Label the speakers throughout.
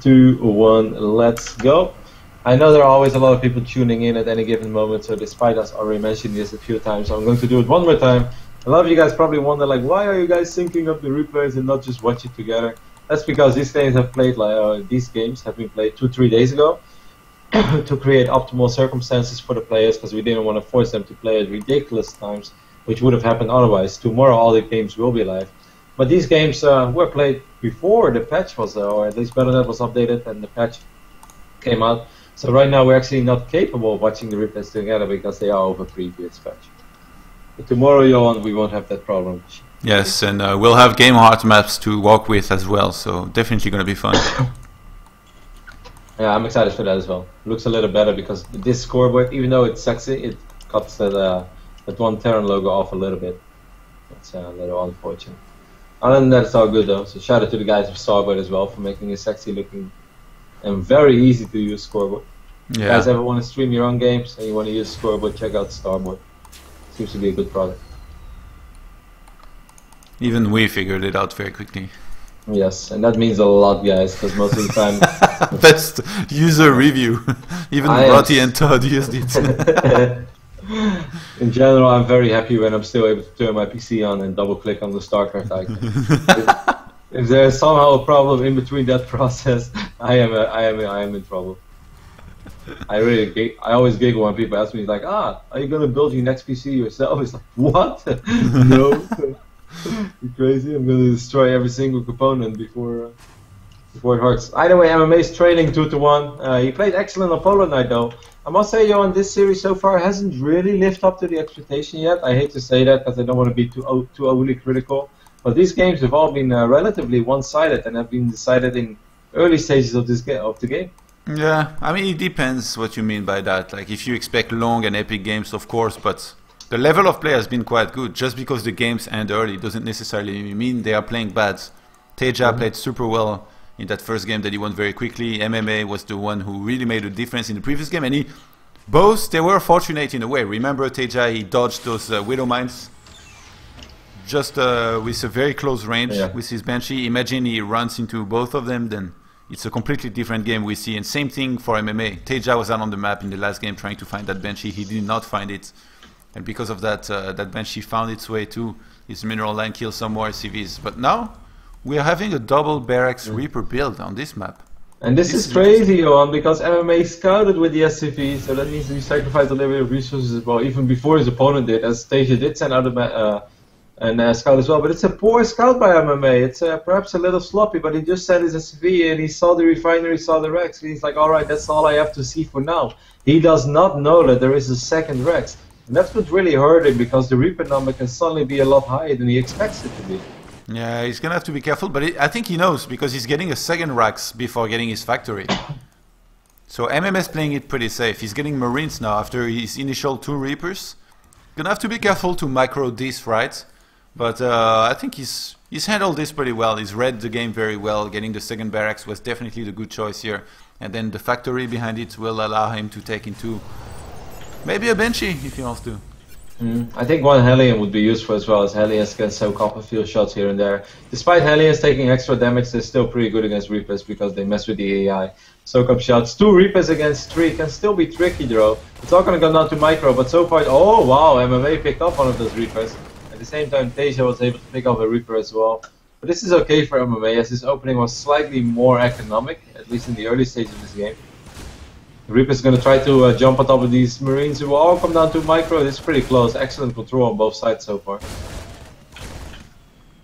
Speaker 1: 2, 1, let's go. I know there are always a lot of people tuning in at any given moment, so despite us already mentioning this a few times, I'm going to do it one more time. A lot of you guys probably wonder, like, why are you guys syncing up the replays and not just watch it together? That's because these games have been played 2-3 days ago to create optimal circumstances for the players, because we didn't want to force them to play at ridiculous times, which would have happened otherwise. Tomorrow all the games will be live. But these games were played before the patch was, or at least Battle.net was updated and the patch came out. So right now we're actually not capable of watching the replays together because they are over previous patch. But tomorrow, Johan, we won't have that problem.
Speaker 2: Yes, and we'll have game heart maps to walk with as well, so definitely going to be fun.
Speaker 1: Yeah, I'm excited for that as well. Looks a little better because this scoreboard, even though it's sexy, it cuts that one Terran logo off a little bit. It's a little unfortunate. Other than that, it's all good though. So shout out to the guys of Starboard as well for making a sexy looking and very easy to use scoreboard. Yeah. If you guys ever want to stream your own games and you want to use scoreboard, check out Starboard. Seems to be a good product.
Speaker 2: Even we figured it out very quickly.
Speaker 1: Yes, and that means a lot, guys, because most of the time...
Speaker 2: Best user review. Even Rotty and Todd used it.
Speaker 1: In general, I'm very happy when I'm still able to turn my PC on and double-click on the StarCraft icon. If there's somehow a problem in between that process, I am in trouble. I always giggle when people ask me, like, are you gonna build your next PC yourself? It's like, what? No. You're crazy. I'm gonna destroy every single component before it hurts. Either way, MMA's trailing 2-1. He played excellent on Polo Night though. I must say, Johan, this series so far hasn't really lived up to the expectation yet. I hate to say that because I don't want to be too overly critical. But these games have all been relatively one-sided and have been decided in early stages of the game.
Speaker 2: Yeah, I mean, it depends what you mean by that. Like, if you expect long and epic games, of course, but the level of play has been quite good. Just because the games end early doesn't necessarily mean they are playing bad. TaeJa played super well in that first game that he won very quickly. MMA was the one who really made a difference in the previous game, and they were fortunate in a way. Remember, TaeJa, he dodged those Widow Mines just with a very close range with his Banshee. Imagine he runs into both of them, then it's a completely different game we see. And same thing for MMA. TaeJa was out on the map in the last game trying to find that Banshee. He did not find it. And because of that, that Banshee found its way to his mineral line, kill some more SCVs. But now, we are having a double Barracks Reaper build on this map. And
Speaker 1: this is crazy, Johan, because MMA scouted with the SCV, so that means he sacrificed a little bit of resources as well, even before his opponent did, as TaeJa did send out a scout as well. But it's a poor scout by MMA. It's perhaps a little sloppy, but he just sent his SCV and he saw the refinery, saw the Rex, and he's like, alright, that's all I have to see for now. He does not know that there is a second Rex. And that's what really hurt him, because the Reaper number can suddenly be a lot higher than he expects it to be.
Speaker 2: Yeah, he's gonna have to be careful, but I think he knows, because he's getting a second Rax before getting his factory. So MMS playing it pretty safe. He's getting Marines now after his initial 2 Reapers. Gonna have to be careful to micro this, right? But I think he's handled this pretty well. He's read the game very well. Getting the second Barracks was definitely the good choice here. And then the factory behind it will allow him to take into maybe a Banshee if he wants to.
Speaker 1: I think one Hellion would be useful as well, as Hellions can soak up a few shots here and there. Despite Hellions taking extra damage, they're still pretty good against Reapers because they mess with the AI. Soak up shots. 2 Reapers against 3 can still be tricky though. It's all gonna go down to micro, but so far, oh wow, MMA picked up one of those Reapers. At the same time, TaeJa was able to pick up a Reaper as well. But this is okay for MMA, as his opening was slightly more economic, at least in the early stage of this game. The Reaper's going to try to jump on top of these Marines who will all come down to micro. This is pretty close. Excellent control on both sides so far.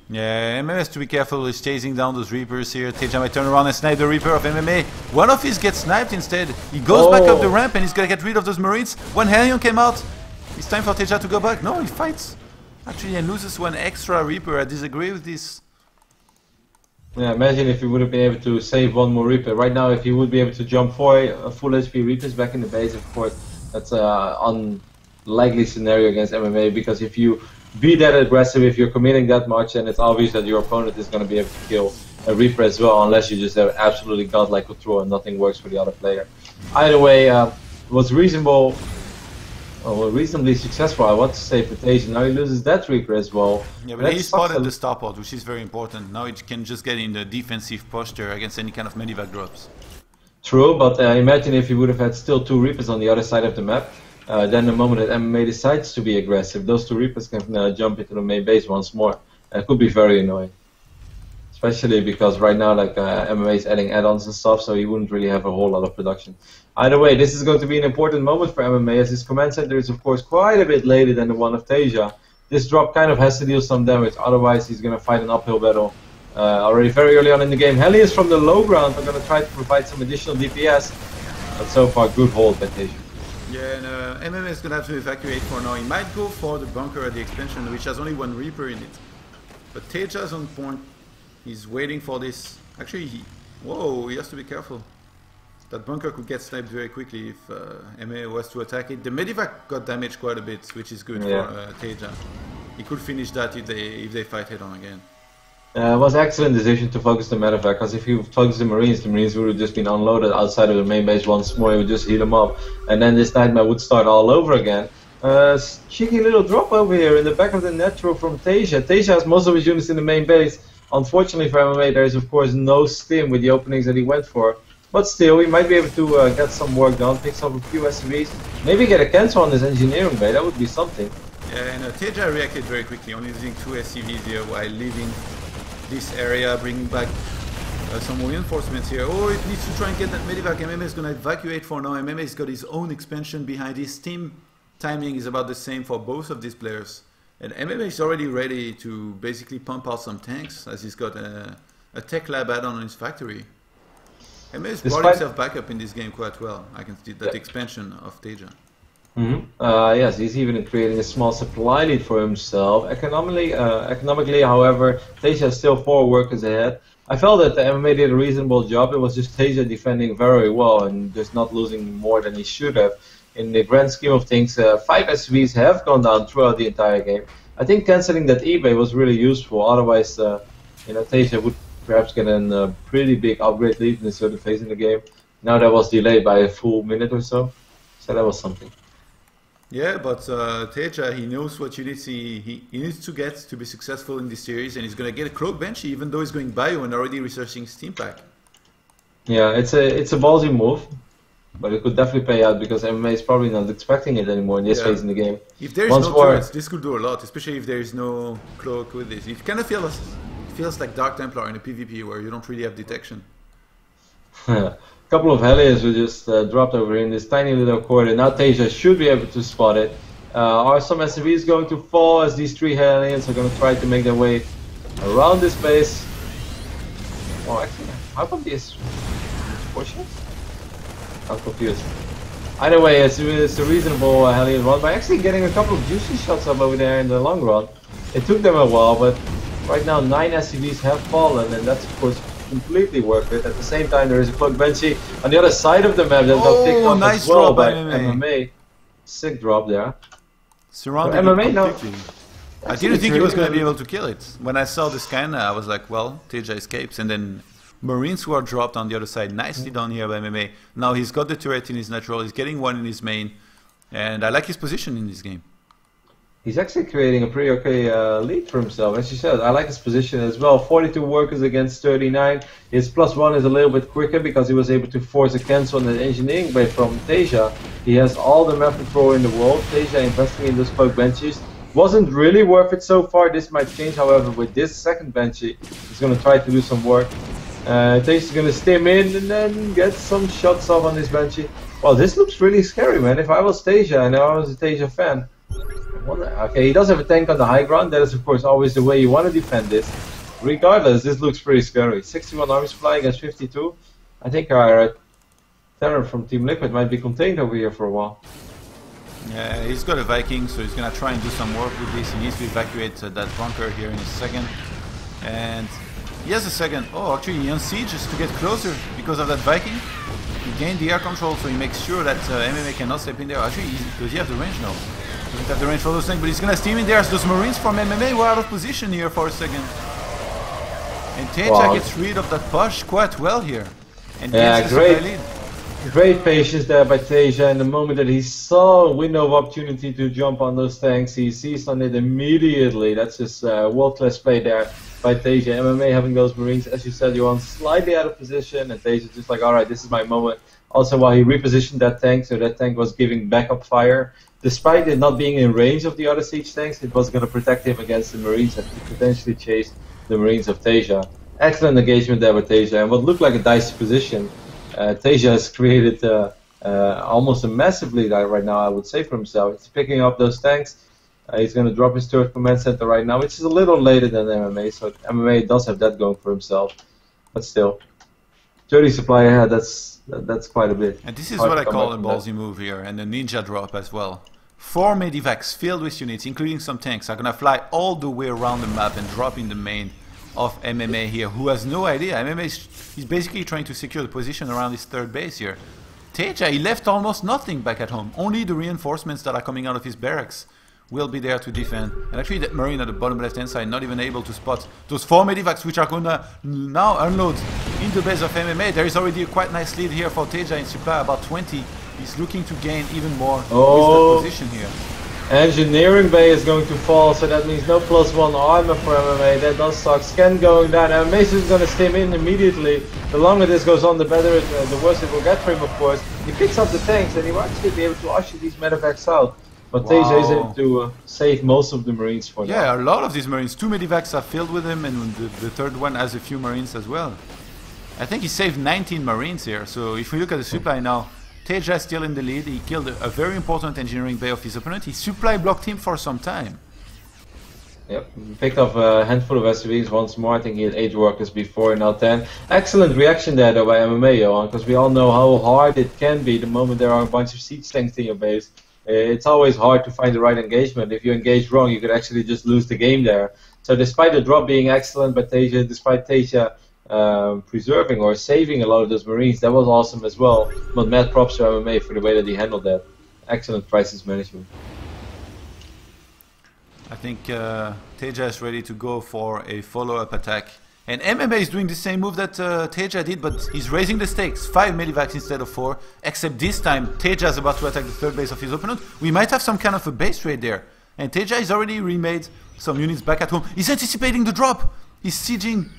Speaker 2: Yeah, MMA has to be careful. He's chasing down those Reapers here. TaeJa might turn around and snipe the Reaper of MMA. One of his gets sniped instead. He goes back up the ramp and he's going to get rid of those Marines. One Hellion came out. It's time for TaeJa to go back. No, he fights. Actually, and loses one extra Reaper. I disagree with this.
Speaker 1: Yeah, imagine if he would have been able to save one more Reaper. Right now, if he would be able to jump 4 full HP Reapers back in the base, of course, that's an unlikely scenario against MMA, because if you be that aggressive, if you're committing that much, then it's obvious that your opponent is going to be able to kill a Reaper as well, unless you just have absolutely godlike control and nothing works for the other player. Either way, it was reasonable well, reasonably successful, I want to say, for TaeJa. Now he loses that Reaper as well.
Speaker 2: Yeah, but he spotted the starport, which is very important. Now he can just get in the defensive posture against any kind of medivac drops.
Speaker 1: True, but imagine if he would have had still 2 Reapers on the other side of the map. Then the moment that MMA decides to be aggressive, those 2 Reapers can jump into the main base once more. It could be very annoying. Especially because right now, like MMA is adding add-ons and stuff, so he wouldn't really have a whole lot of production. Either way, this is going to be an important moment for MMA, as his command center is of course quite a bit later than the one of TaeJa. This drop kind of has to deal some damage, otherwise he's going to fight an uphill battle. Already very early on in the game, Hellions from the low ground are going to try to provide some additional DPS, but so far good hold by TaeJa.
Speaker 2: Yeah, and MMA is going to have to evacuate for now. He might go for the bunker at the expansion, which has only 1 Reaper in it. But TaeJa's on point. He's waiting for this. Actually, whoa, he has to be careful. That bunker could get sniped very quickly if MMA was to attack it. The medivac got damaged quite a bit, which is good for TaeJa. He could finish that if they fight head on again.
Speaker 1: It was an excellent decision to focus the medevac, because if he focused the Marines would have just been unloaded outside of the main base once more. He would just heat them up, and then this nightmare would start all over again. Cheeky little drop over here in the back of the netro from TaeJa. TaeJa has most of his units in the main base. Unfortunately for MMA, there is of course no stim with the openings that he went for. But still, he might be able to get some work done, pick up a few SCVs, maybe get a cancel on his engineering bay. That would be something.
Speaker 2: Yeah, and TaeJa reacted very quickly, only using 2 SCVs here while leaving this area, bringing back some reinforcements here. Oh, it needs to try and get that medivac. MMA is going to evacuate for now. MMA's got his own expansion behind his team. Timing is about the same for both of these players. And MMA is already ready to basically pump out some tanks, as he's got a tech lab add-on in his factory. MMA has brought himself back up in this game quite well. I can see that expansion of TaeJa.
Speaker 1: Yes, he's even creating a small supply lead for himself. Economically, however, TaeJa has still 4 workers ahead. I felt that the MMA did a reasonable job. It was just TaeJa defending very well and just not losing more than he should have. In the grand scheme of things, 5 SCVs have gone down throughout the entire game. I think cancelling that eBay was really useful. Otherwise, TaeJa would perhaps get a pretty big upgrade lead in a certain phase in the game. Now that was delayed by a full minute or so that was something.
Speaker 2: Yeah, but TaeJa, he knows what units he needs to get to be successful in this series, and he's going to get a Cloak Banshee, even though he's going bio and already researching Steam Pack. Yeah,
Speaker 1: it's a ballsy move. But it could definitely pay out, because MMA is probably not expecting it anymore in this phase in the game.
Speaker 2: If there is no turrets, this could do a lot, especially if there is no cloak with this. It kind of feels like Dark Templar in a PvP where you don't really have detection.
Speaker 1: A couple of Hellions were just dropped over in this tiny little corner. Now TaeJa should be able to spot it. Are some SCVs going to fall as these 3 Hellions are going to try to make their way around this base? Oh, actually, how come these 4 shots? I'm confused. Either way, it's a reasonable Hellion run by actually getting a couple of juicy shots up over there in the long run. It took them a while, but right now 9 SCVs have fallen, and that's of course completely worth it. At the same time, there is a Cloak Banshee on the other side of the map that got picked up as well by MMA. Sick drop there.
Speaker 2: Surrounded MMA now. I didn't think he was going to be able to kill it. When I saw the scan, I was like, well, TaeJa escapes, and then Marines were dropped on the other side, nicely done here by MMA. Now he's got the turret in his natural, he's getting 1 in his main, and I like his position in this game.
Speaker 1: He's actually creating a pretty okay lead for himself, as you said. I like his position as well. 42 workers against 39. His +1 is a little bit quicker because he was able to force a cancel on the engineering bay from TaeJa. He has all the map control in the world. TaeJa investing in those Cloak Banshees wasn't really worth it so far. This might change, however, with this second Banshee. He's going to try to do some work. TaeJa's going to stim in and then get some shots off on this Banshee. Well, this looks really scary, man. If I was TaeJa and I was a TaeJa fan. Okay, he does have a tank on the high ground. That is, of course, always the way you want to defend this. Regardless, this looks pretty scary. 61 army supply against 52. I think our Terror from Team Liquid might be contained over here for a while.
Speaker 2: Yeah, he's got a Viking, so he's going to try and do some work with this. He needs to evacuate that bunker here in a second. And he has a second. Oh, actually, he unsieges to get closer because of that Viking. He gained the air control, so he makes sure that MMA cannot step in there. Actually, does he have the range? No. Doesn't have the range for those things, but he's gonna steam in there as those Marines from MMA were out of position here for a second. And TaeJa gets rid of that push quite well here. And
Speaker 1: yeah, great.
Speaker 2: Lead.
Speaker 1: Great patience there by TaeJa, and the moment that he saw a window of opportunity to jump on those tanks, he seized on it immediately. That's just world-class play there by TaeJa. MMA having those Marines, as you said, you're on slightly out of position, and TaeJa's just like, alright, this is my moment. Also, while he repositioned that tank, so that tank was giving backup fire. Despite it not being in range of the other siege tanks, it was going to protect him against the Marines that could potentially chase the Marines of TaeJa. Excellent engagement there with TaeJa, and what looked like a dicey position. TaeJa has created almost a massive lead right now, I would say, for himself. He's picking up those tanks. He's going to drop his third command center right now, which is a little later than MMA, so MMA does have that going for himself. But still, 30 supply ahead, that's quite a bit.
Speaker 2: And this is what I call a ballsy move here, and a ninja drop as well. 4 medivacs filled with units, including some tanks, are going to fly all the way around the map and drop in the main of MMA here, who has no idea. MMA is basically trying to secure the position around his third base here. TaeJa, he left almost nothing back at home. Only the reinforcements that are coming out of his barracks will be there to defend. And actually that Marine at the bottom left hand side not even able to spot those 4 medivacs which are gonna now unload in the base of MMA. There is already a quite nice lead here for TaeJa in supply, about 20. He's looking to gain even more with the position here.
Speaker 1: Engineering bay is going to fall, so that means no +1 armor for MMA. That does suck. Scan going down. MMA is going to skim in immediately. The longer this goes on, the better, the worse it will get for him, of course. He picks up the tanks, and he will actually be able to usher these medevacs out. But TaeJa is able to save most of the Marines for now.
Speaker 2: Yeah, a lot of these Marines. 2 medivacs are filled with him, and the third one has a few Marines as well. I think he saved 19 Marines here. So if we look at the supply now, TaeJa is still in the lead. He killed a very important engineering bay of his opponent. He supply blocked him for some time.
Speaker 1: Yep, picked up a handful of SUVs once more. I think he had 8 workers before, now 10. Excellent reaction there though by MMA, Johan, because we all know how hard it can be the moment there are a bunch of siege tanks in your base. It's always hard to find the right engagement. If you engage wrong, you could actually just lose the game there. So despite the drop being excellent by TaeJa, despite TaeJa preserving or saving a lot of those Marines, that was awesome as well. But mad props to MMA for the way that he handled that. Excellent crisis management.
Speaker 2: I think TaeJa is ready to go for a follow-up attack. And MMA is doing the same move that TaeJa did, but he's raising the stakes. 5 medivacs instead of 4, except this time TaeJa is about to attack the third base of his opponent. We might have some kind of a base raid there. And TaeJa has already remade some units back at home. He's anticipating the drop. He's sieging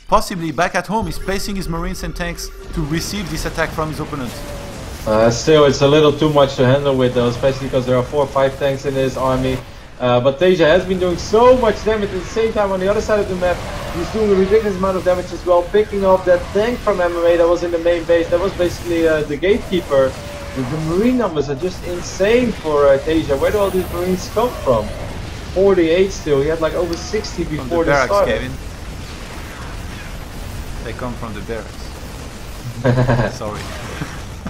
Speaker 2: possibly back at home. He's placing his Marines and tanks to receive this attack from his opponent.
Speaker 1: Still, it's a little too much to handle with though, especially because there are 4 or 5 tanks in his army. But TaeJa has been doing so much damage at the same time on the other side of the map. He's doing a ridiculous amount of damage as well, picking up that tank from MMA that was in the main base. That was basically the gatekeeper. The Marine numbers are just insane for TaeJa. Where do all these Marines come from? 48 still. He had like over 60 before the
Speaker 2: barracks,
Speaker 1: start.
Speaker 2: Kevin. They come from the barracks. Sorry.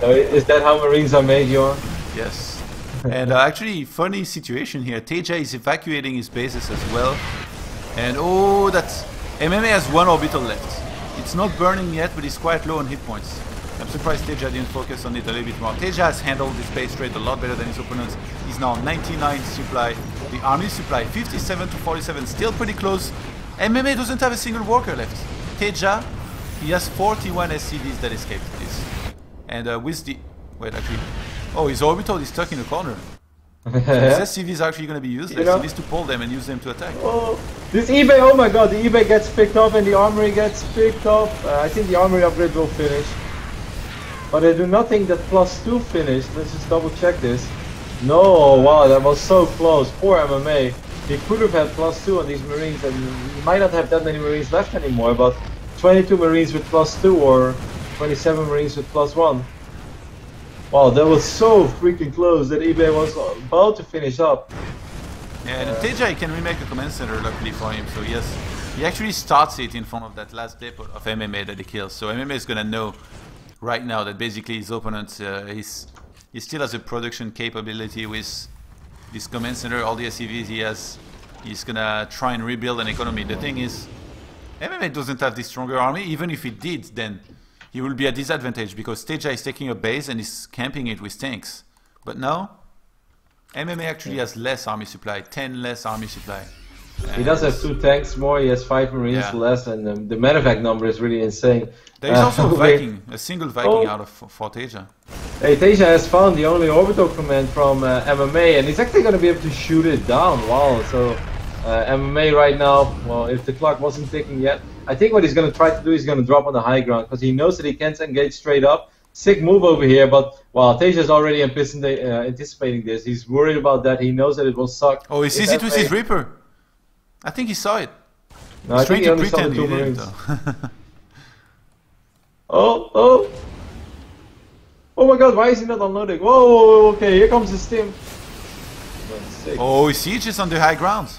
Speaker 1: So is that how Marines are made, Johan?
Speaker 2: Yes. And actually, funny situation here. TaeJa is evacuating his bases as well. And oh, that's... MMA has 1 orbital left. It's not burning yet, but it's quite low on hit points. I'm surprised TaeJa didn't focus on it a little bit more. TaeJa has handled this base rate a lot better than his opponents. He's now 99 supply. The army supply 57 to 47, still pretty close. MMA doesn't have a single worker left. TaeJa, he has 41 SCVs that escaped this. And with the... Wait, actually... Oh, his orbital is stuck in a corner. So his SCV is actually going to be useless. He needs to pull them and use them to attack.
Speaker 1: Oh, this eBay, oh my god, the eBay gets picked up and the armory gets picked up. I think the armory upgrade will finish. But I do not think that +2 finished. Let's just double check this. No, wow, that was so close. Poor MMA. He could have had +2 on these Marines, and he might not have that many Marines left anymore, but 22 Marines with +2 or 27 Marines with +1. Wow, that was so freaking close that eBay was about to finish up.
Speaker 2: Yeah, and TaeJa can remake a command center, luckily for him, so yes, he actually starts it in front of that last depot of MMA that he kills. So MMA is gonna know right now that basically his opponent, he still has a production capability with this command center, all the SCVs he has. He's gonna try and rebuild an economy. The thing is, MMA doesn't have this stronger army. Even if it did, then he will be at disadvantage because TaeJa is taking a base and is camping it with tanks. But now, MMA actually has less army supply, 10 less army supply.
Speaker 1: He does have 2 tanks more, he has 5 Marines less, and the medevac number is really insane.
Speaker 2: There is also a Viking, a single Viking out of for TaeJa.
Speaker 1: Hey, TaeJa has found the only orbital command from MMA, and he's actually going to be able to shoot it down. Wow, so MMA right now, well, if the clock wasn't ticking yet, I think what he's going to try to do is going to drop on the high ground, because he knows that he can't engage straight up. Sick move over here, but while TaeJa is already anticipating this, he's worried about that. He knows that it will suck.
Speaker 2: Oh, he sees it with his Reaper. I think he saw it.
Speaker 1: No, I think he only saw the 2 Marines. Oh my god, why is he not unloading? Whoa, okay, here comes the stim.
Speaker 2: Oh, he sieges on the high grounds.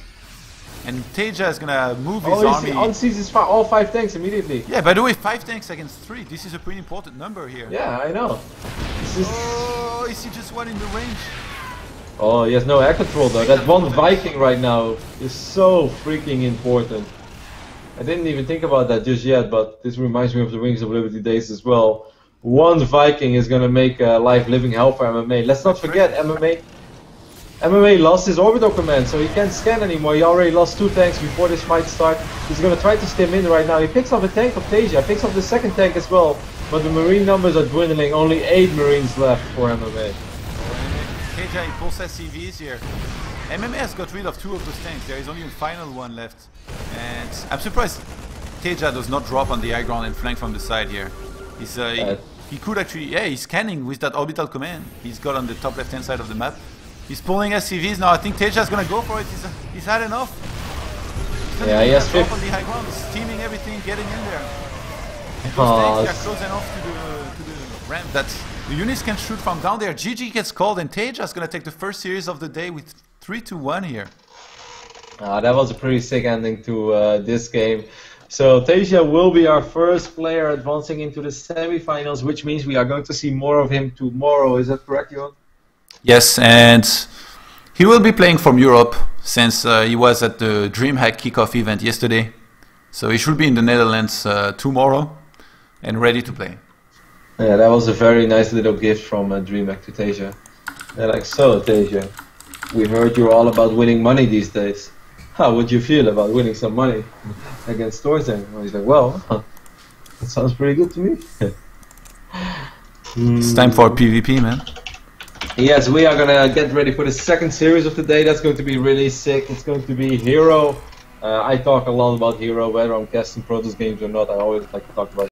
Speaker 2: And TaeJa is gonna move his army.
Speaker 1: He unseizes all 5 tanks immediately.
Speaker 2: Yeah, by the way, 5 tanks against 3. This is a pretty important number here.
Speaker 1: Yeah, I know.
Speaker 2: Oh, he sieges 1 in the range.
Speaker 1: Oh, he has no air control though. That 1 Viking right now is so freaking important. I didn't even think about that just yet, but this reminds me of the Wings of Liberty days as well. 1 Viking is gonna make life living hell for MMA. Let's not forget, MMA lost his orbital command, so he can't scan anymore. He already lost 2 tanks before this fight starts. He's gonna try to stim in right now. He picks up a tank of TaeJa, picks up the 2nd tank as well, but the Marine numbers are dwindling. Only 8 Marines left for MMA.
Speaker 2: TaeJa, he pulls SCVs here. MMA has got rid of 2 of those tanks. There is only a final 1 left. And I'm surprised TaeJa does not drop on the high ground and flank from the side here. He's, he could actually, he's scanning with that orbital command he's got on the top left hand side of the map. He's pulling SCVs now. I think TaeJa is gonna go for it. He's had enough.
Speaker 1: Yeah, he has
Speaker 2: 50 on the high ground, steaming everything, getting in there. And those tanks are close enough to the ramp that the units can shoot from down there. GG gets called, and TaeJa is gonna take the first series of the day with 3-1 here.
Speaker 1: That was a pretty sick ending to this game. So TaeJa will be our first player advancing into the semifinals, which means we are going to see more of him tomorrow. Is that correct, Johan?
Speaker 2: Yes, and he will be playing from Europe since he was at the DreamHack kickoff event yesterday. So he should be in the Netherlands tomorrow and ready to play.
Speaker 1: Yeah, that was a very nice little gift from DreamHack to TaeJa. They're like, so TaeJa, we heard you're all about winning money these days. How would you feel about winning some money against TaeJa? Well, he's like, well, that sounds pretty good to me.
Speaker 2: It's time for PvP, man.
Speaker 1: Yes, we are gonna get ready for the 2nd series of the day. That's going to be really sick. It's going to be Hero. I talk a lot about Hero, whether I'm casting Protoss games or not. I always like to talk about